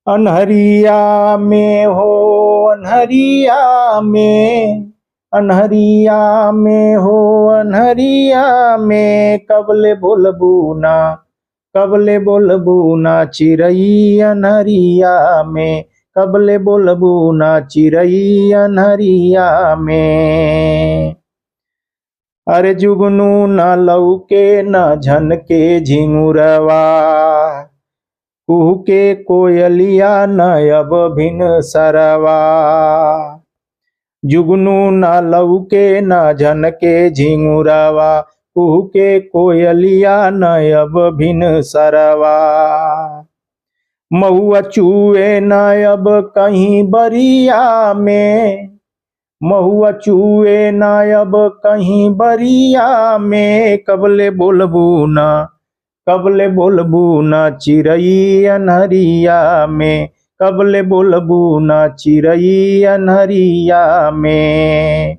अनहरिया में हो, अनहरिया में, अनहरिया में हो, अनहरिया में कबले बोलबू ना, कबले बोलबू ना चिरई अनहरिया में, कबले बोलबू ना चिरई अनहरिया में। अरे जुगनू न लौके न झनके झिंगुरवा, कुहू के कोयलिया न अब भिन सरवा। जुगनू न लौके न झनके झिंगुरवा, कुहू के कोयलिया न अब भिन सरवा। महुआ चूए न अब कहीं बरिया में, महुआ चूए न अब कहीं बरिया में कबले बोलबू ना, कबले बोलबू ना चिरई अनहरिया में, कबले बोलबू ना चिरई अनहरिया में।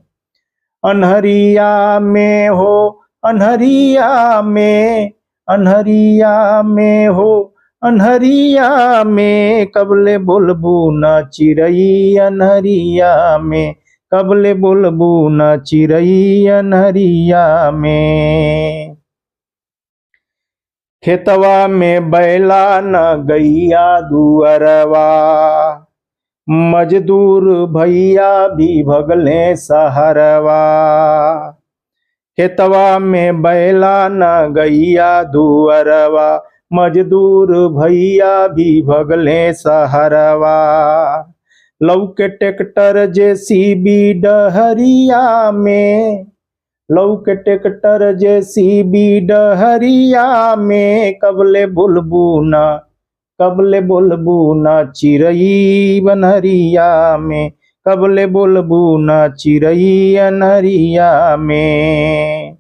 अनहरिया में हो, अनहरिया में, अनहरिया में हो, अनहरिया में कबले बोलबू ना चिरई अनहरिया में, कबले बोलबू ना चिरई अनहरिया में। खेतवा में बैला न गैया दुअरवा, मजदूर भैया भी भगले सहरवा। खेतवा में बैला न गैया दुअरवा, मजदूर भैया भी भगले सहरवा। लौके ट्रैक्टर जेसीबी डहरिया में, लौके ट्रैक्टर जेसीबी डहरिया में कबले बोलबू ना, कबले बोलबू ना चिरई बनहरिया में, कबले बोलबू ना चिरई अनहरिया में।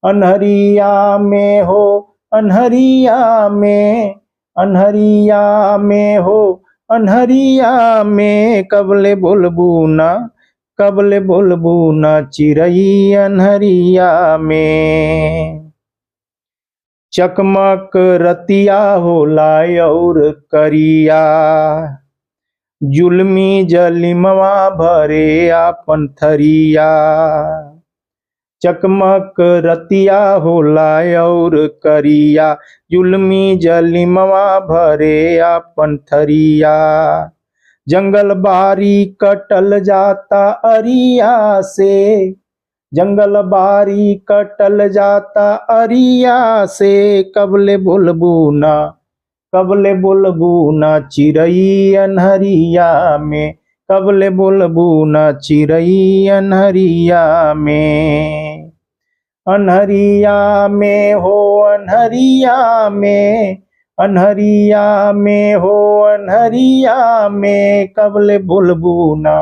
अनहरिया में हो, अनहरिया में, अनहरिया में हो, अनहरिया में कबले बोलबू ना, कबले बोलबू ना चिरई अनहरिया में। चकमक रतिया होला और करिया, जुल्मी जलिमवा भरे आपन थरिया। चकमक रतिया होला और करिया, जुल्मी जलिमवा भरे आपन थरिया। जंगल बारी कटल जाता अरिया से, जंगल बारी कटल जाता अरिया से कबले बोलबू ना, कबले बोलबू ना चिरई अनहरिया में, कबले बोलबू ना चिरई अनहरिया में। अनहरिया में हो, अनहरिया में, अनहरिया में हो, अनहरिया में कबले बोलबू ना,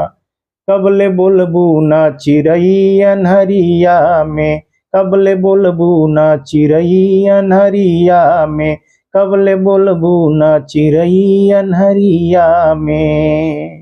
कबले बोलबू ना चिरई अनहरिया में, कबले बोलबू ना चिरई अनहरिया में, कबले बोलबू ना चिरई अनहरिया में।